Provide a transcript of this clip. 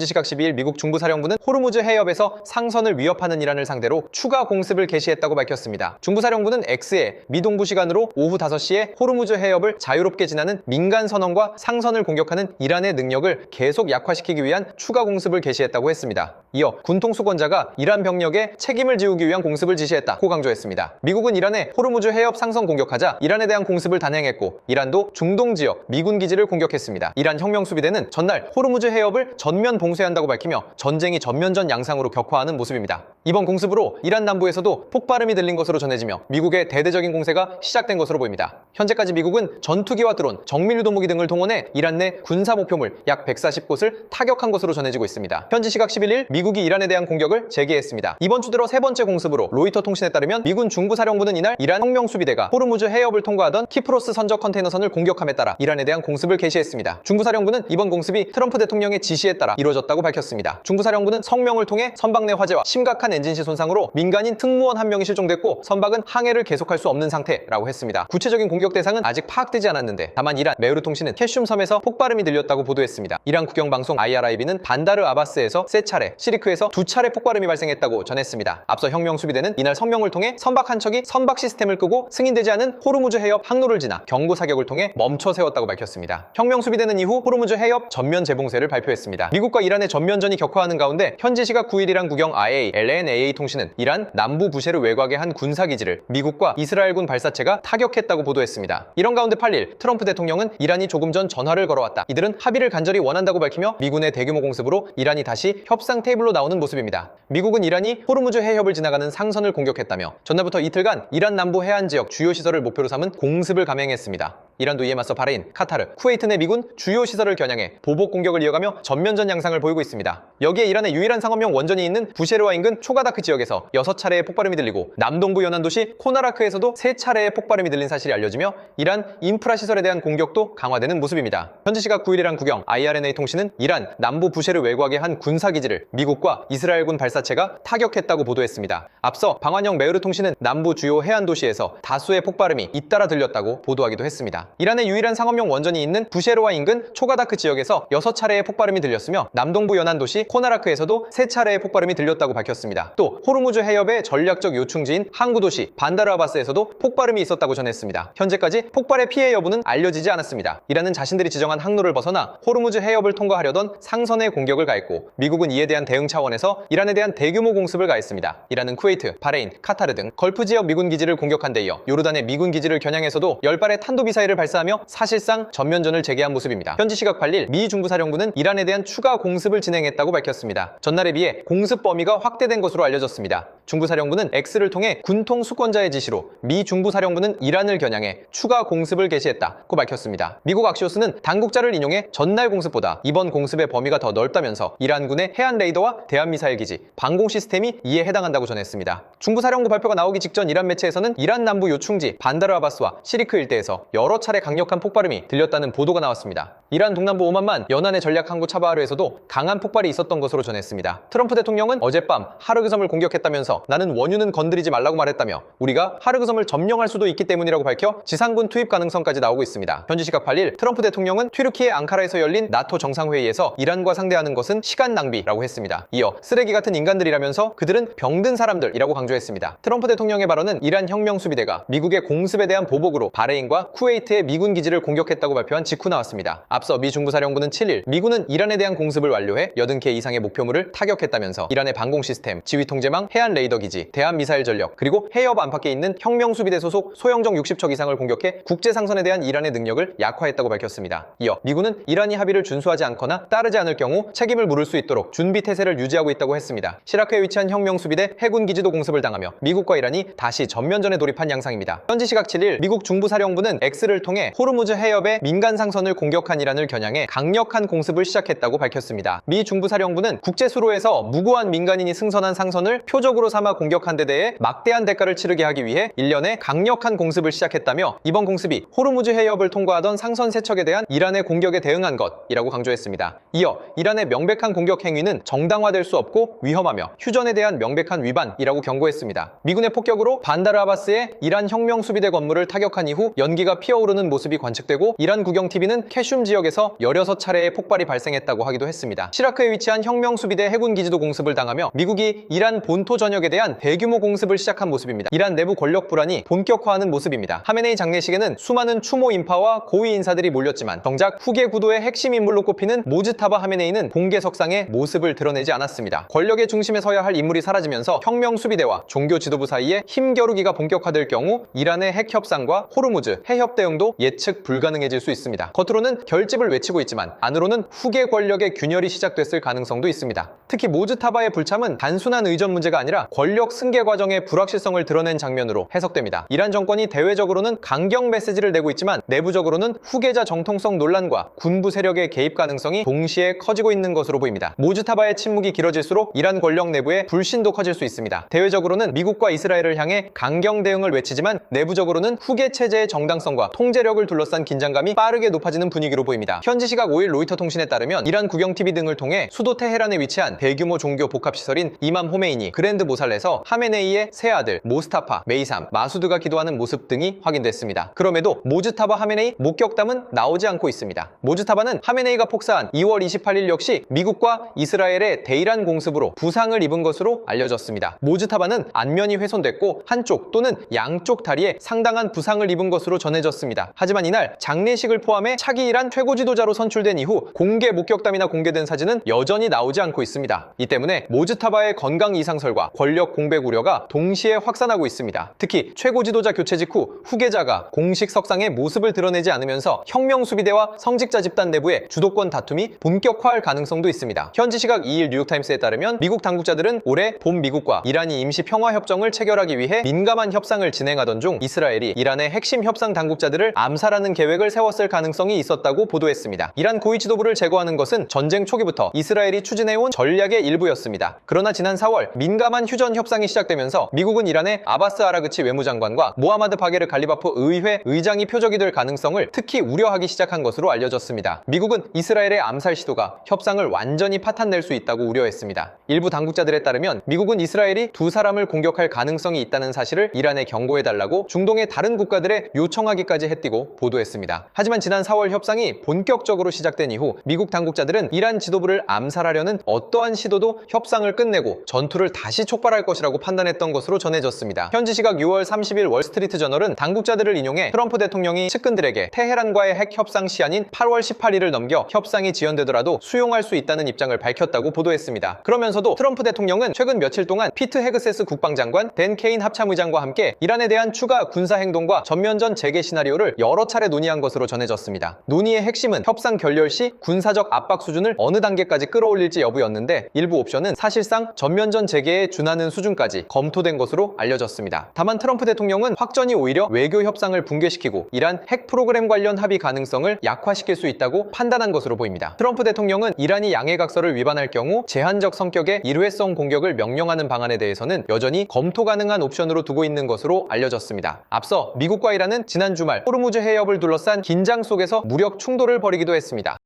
현지 시각 12일 미국 중부사령부는 호르무즈 해협에서 상선을 위협하는 이란을 상대로 추가 공습을 개시했다고 밝혔습니다. 중부사령부는 X에 미 동부 시간으로 오후 5시에 호르무즈 해협을 자유롭게 지나는 민간 선원과 상선을 공격하는 이란의 능력을 계속 약화시키기 위한 추가 공습을 개시했다고 했습니다. 이어 군통수권자가 이란 병력에 책임을 지우기 위한 공습을 지시했다고 강조했습니다. 미국은 이란의 호르무즈 해협 상선 공격하자 이란에 대한 공습을 단행했고 이란도 중동 지역 미군 기지를 공격했습니다. 이란 혁명수비대는 전날 호르무즈 해협을 전면 봉쇄한다고 밝히며 전쟁이 전면전 양상으로 격화하는 모습입니다. 이번 공습으로 이란 남부에서도 폭발음이 들린 것으로 전해지며 미국의 대대적인 공세가 시작된 것으로 보입니다. 현재까지 미국은 전투기와 드론, 정밀유도무기 등을 동원해 이란 내 군사 목표물 약 140곳을 타격한 것으로 전해지고 있습니다. 현지 시각 11일 미국이 이란에 대한 공격을 재개했습니다. 이번 주 들어 세 번째 공습으로 로이터 통신에 따르면 미군 중부사령부는 이날 이란 혁명수비대가 호르무즈 해협을 통과하던 키프로스 선적 컨테이너선을 공격함에 따라 이란에 대한 공습을 개시했습니다. 중부사령부는 이번 공습이 트럼프 대통령의 지시에 따라 이루어졌다고 밝혔습니다. 중부사령부는 성명을 통해 선박 내 화재와 심각한 엔진시 손상으로 민간인 승무원 한 명이 실종됐고 선박은 항해를 계속할 수 없는 상태라고 했습니다. 구체적인 공격 대상은 아직 파악되지 않았는데 다만 이란 메흐르 통신은 캐슘 섬에서 폭발음이 들렸다고 보도했습니다. 이란 국영방송 IRIB는 반다르 아바스에서 3차례, 시리크에서 2차례 폭발음이 발생했다고 전했습니다. 앞서 혁명수비대는 이날 성명을 통해 선박 한 척이 선박 시스템을 끄고 승인되지 않은 호르무즈 해협 항로를 지나 경고 사격을 통해 멈춰 세웠다고 밝혔습니다. 혁명수비대는 이후 호르무즈 해협 전면 재봉쇄를 발표했습니다. 미국과 이란의 전면전이 격화하는 가운데 현지 시각 9일 이란 국영 LNAA 통신은 이란 남부 부셰르 외곽의 한 군사기지를 미국과 이스라엘군 발사체가 타격했다고 보도했습니다. 이런 가운데 8일 트럼프 대통령은 이란이 조금 전 전화를 걸어왔다. 이들은 합의를 간절히 원한다고 밝히며 미군의 대규모 공습으로 이란이 다시 협상 테이블로 나오는 모습입니다. 미국은 이란이 호르무즈 해협을 지나가는 상선을 공격했다며 전날부터 이틀간 이란 남부 해안 지역 주요 시설을 목표로 삼은 공습을 감행했습니다. 이란도 이에 맞서 바레인, 카타르, 쿠웨이트 내 미군 주요 시설을 겨냥해 보복 공격을 이어가며 전면전 양상을 보이고 있습니다. 여기에 이란의 유일한 상업용 원전이 있는 부셰르와 인근 초가다크 지역에서 6차례의 폭발음이 들리고 남동부 연안 도시 코나라크에서도 3차례의 폭발음이 들린 사실이 알려지며 이란 인프라 시설에 대한 공격도 강화되는 모습입니다. 현지 시각 9일 이란 국영 IRNA 통신은 이란 남부 부셰르 외곽의 한 군사기지를 미국과 이스라엘군 발사체가 타격했다고 보도했습니다. 앞서 방환영 메흐르 통신은 남부 주요 해안 도시에서 다수의 폭발음이 잇따라 들렸다고 보도하기도 했습니다. 이란의 유일한 상업용 원전이 있는 부셰르와 인근 초가다크 지역에서 6차례의 폭발음이 들렸으며 남동부 연안 도시 코나라크에서도 3차례의 폭발음이 들렸다고 밝혔습니다. 또 호르무즈 해협의 전략적 요충지인 항구 도시 반다르 아바스에서도 폭발음이 있었다고 전했습니다. 현재까지 폭발의 피해 여부는 알려지지 않았습니다. 이란은 자신들이 지정한 항로를 벗어나 호르무즈 해협을 통과하려던 상선에 공격을 가했고 미국은 이에 대한 대응 차원에서 이란에 대한 대규모 공습을 가했습니다. 이란은 쿠웨이트, 바레인, 카타르 등 걸프 지역 미군 기지를 공격한 데 이어 요르단의 미군 기지를 겨냥해서도 10발의 탄도미사일을 발사하며 사실상 전면전을 재개한 모습입니다. 현지 시각 8일 미 중부사령부는 이란에 대한 추가 공습을 진행했다고 밝혔습니다. 전날에 비해 공습 범위가 확대된 것으로 알려졌습니다. 중부사령부는 X를 통해 군통수권자의 지시로 미 중부사령부는 이란을 겨냥해 추가 공습을 개시했다고 밝혔습니다. 미국 악시오스는 당국자를 인용해 전날 공습보다 이번 공습의 범위가 더 넓다면서 이란군의 해안 레이더와 대한미사일 기지, 방공 시스템이 이에 해당한다고 전했습니다. 중부사령부 발표가 나오기 직전 이란 매체에서는 이란 남부 요충지 반다르 아바스와 시리크 일대에서 여러 차례 강력한 폭발음이 들렸다는 보도가 나왔습니다. 이란 동남부 오만만 연안의 전략 항구 차바하르에서도 강한 폭발이 있었던 것으로 전했습니다. 트럼프 대통령은 어젯밤 하르그섬을 공격했다면서 나는 원유는 건드리지 말라고 말했다며 우리가 하르그섬을 점령할 수도 있기 때문이라고 밝혀 지상군 투입 가능성까지 나오고 있습니다. 현지 시각 8일 트럼프 대통령은 튀르키예 앙카라에서 열린 나토 정상회의에서 이란과 상대하는 것은 시간 낭비라고 했습니다. 이어 쓰레기 같은 인간들이라면서 그들은 병든 사람들이라고 강조했습니다. 트럼프 대통령의 발언은 이란 혁명수비대가 미국의 공습에 대한 보복으로 바레인과 쿠웨이트의 미군 기지를 공격했다고 발표한 직후 나왔습니다. 앞서 미 중부사령부는 7일 미군은 이란에 대한 공습을 완료해 80개 이상의 목표물을 타격했다면서 이란의 방공 시스템, 지휘통제망, 해안 레이더 기지, 대한미사일 전력, 그리고 해협 안팎에 있는 혁명수비대 소속 소형정 60척 이상을 공격해 국제상선에 대한 이란의 능력을 약화했다고 밝혔습니다. 이어 미군은 이란이 합의를 준수하지 않거나 따르지 않을 경우 책임을 물을 수 있도록 준비태세를 유지하고 있다고 했습니다. 시라크에 위치한 혁명수비대 해군기지도 공습을 당하며 미국과 이란이 다시 전면전에 돌입한 양상입니다. 현지 시각 7일 미국 중부사령부는 X를 통해 호르무즈 해협의 민간 상선을 공격한 이란을 겨냥해 강력한 공습을 시작했다고 밝혔습니다. 미 중부사령부는 국제수로에서 무고한 민간인이 승선한 상선을 표적으로 삼아 공격한 데 대해 막대한 대가를 치르게 하기 위해 일련의 강력한 공습을 시작했다며 이번 공습이 호르무즈 해협을 통과하던 상선 세척에 대한 이란의 공격에 대응한 것이라고 강조했습니다. 이어 이란의 명백한 공격 행위는 정당화될 수 없고 위험하며 휴전에 대한 명백한 위반이라고 경고했습니다. 미군의 폭격으로 반다르 아바스의 이란 혁명수비대 건물을 타격한 이후 연기가 피어오르는 솟아오르는 모습이 관측되고 이란 국영TV는 캐슘 지역에서 16차례의 폭발이 발생했다고 하기도 했습니다. 시라크에 위치한 혁명수비대 해군기지도 공습을 당하며 미국이 이란 본토 전역에 대한 대규모 공습을 시작한 모습입니다. 이란 내부 권력 불안이 본격화하는 모습입니다. 하메네이 장례식에는 수많은 추모 인파와 고위 인사들이 몰렸지만 정작 후계 구도의 핵심 인물로 꼽히는 모즈타바 하메네이는 공개석상에 모습을 드러내지 않았습니다. 권력의 중심에 서야 할 인물이 사라지면서 혁명수비대와 종교 지도부 사이에 힘겨루기가 본격화될 경우 이란의 핵 협상과 호르무즈 해협 대응도 예측 불가능해질 수 있습니다. 겉으로는 결집을 외치고 있지만 안으로는 후계 권력의 균열이 시작됐을 가능성도 있습니다. 특히 모즈타바의 불참은 단순한 의전 문제가 아니라 권력 승계 과정의 불확실성을 드러낸 장면으로 해석됩니다. 이란 정권이 대외적으로는 강경 메시지를 내고 있지만 내부적으로는 후계자 정통성 논란과 군부 세력의 개입 가능성이 동시에 커지고 있는 것으로 보입니다. 모즈타바의 침묵이 길어질수록 이란 권력 내부의 불신도 커질 수 있습니다. 대외적으로는 미국과 이스라엘을 향해 강경 대응을 외치지만 내부적으로는 후계 체제의 정당성과 통제력을 둘러싼 긴장감이 빠르게 높아지는 분위기로 보입니다. 현지 시각 5일 로이터 통신에 따르면 이란 국영TV 등을 통해 수도 테헤란에 위치한 대규모 종교 복합시설인 이맘 호메이니 그랜드 모살레에서 하메네이의 세 아들 모스타파, 메이삼, 마수드가 기도하는 모습 등이 확인됐습니다. 그럼에도 모즈타바 하메네이 목격담은 나오지 않고 있습니다. 모즈타바는 하메네이가 폭사한 2월 28일 역시 미국과 이스라엘의 대이란 공습으로 부상을 입은 것으로 알려졌습니다. 모즈타바는 안면이 훼손됐고 한쪽 또는 양쪽 다리에 상당한 부상을 입은 것으로 전해졌습니다. 하지만 이날 장례식을 포함해 차기 이란 최고 지도자로 선출된 이후 공개 목격담이나 공개된 사진은 여전히 나오지 않고 있습니다. 이 때문에 모즈타바의 건강 이상설과 권력 공백 우려가 동시에 확산하고 있습니다. 특히 최고 지도자 교체 직후 후계자가 공식 석상에 모습을 드러내지 않으면서 혁명수비대와 성직자 집단 내부의 주도권 다툼이 본격화할 가능성도 있습니다. 현지 시각 2일 뉴욕타임스에 따르면 미국 당국자들은 올해 봄 미국과 이란이 임시 평화협정을 체결하기 위해 민감한 협상을 진행하던 중 이스라엘이 이란의 핵심 협상 당국자들을 암살하는 계획을 세웠을 가능성이 있었다고 보도했습니다. 이란 고위 지도부를 제거하는 것은 전쟁 초기부터 이스라엘이 추진해온 전략의 일부였습니다. 그러나 지난 4월 민감한 휴전 협상이 시작되면서 미국은 이란의 아바스 아라그치 외무장관과 모하마드 바게르 갈리바프 의회 의장이 표적이 될 가능성을 특히 우려하기 시작한 것으로 알려졌습니다. 미국은 이스라엘의 암살 시도가 협상을 완전히 파탄낼 수 있다고 우려했습니다. 일부 당국자들에 따르면 미국은 이스라엘이 두 사람을 공격할 가능성이 있다는 사실을 이란에 경고해달라고 중동의 다른 국가들에 요청하기까지 해띄고 보도했습니다. 하지만 지난 4월 협상이 본격적으로 시작된 이후 미국 당국자들은 이란 지도부를 암살하려는 어떠한 시도도 협상을 끝내고 전투를 다시 촉발할 것이라고 판단했던 것으로 전해졌습니다. 현지 시각 6월 30일 월스트리트 저널은 당국자들을 인용해 트럼프 대통령이 측근들에게 테헤란과의 핵 협상 시한인 8월 18일을 넘겨 협상이 지연되더라도 수용할 수 있다는 입장을 밝혔다고 보도했습니다. 그러면서도 트럼프 대통령은 최근 며칠 동안 피트 헤그세스 국방장관, 댄 케인 합참의장과 함께 이란에 대한 추가 군사행동과 전면전 재개 시나리오를 여러 차례 논의한 것으로 전해졌습니다. 논의의 핵심은 협상 결렬 시 군사적 압박 수준을 어느 단계까지 끌어올릴지 여부였는데 일부 옵션은 사실상 전면전 재개에 준하는 수준까지 검토된 것으로 알려졌습니다. 다만 트럼프 대통령은 확전이 오히려 외교 협상을 붕괴시키고 이란 핵 프로그램 관련 합의 가능성을 약화시킬 수 있다고 판단한 것으로 보입니다. 트럼프 대통령은 이란이 양해각서를 위반할 경우 제한적 성격의 일회성 공격을 명령하는 방안에 대해서는 여전히 검토 가능한 옵션으로 두고 있는 것으로 알려졌습니다. 앞서 미국과 이란은 지난 주말 호르무즈 해협을 둘러싼 긴장 속에서 무력 충돌을 벌이기도 했습니다.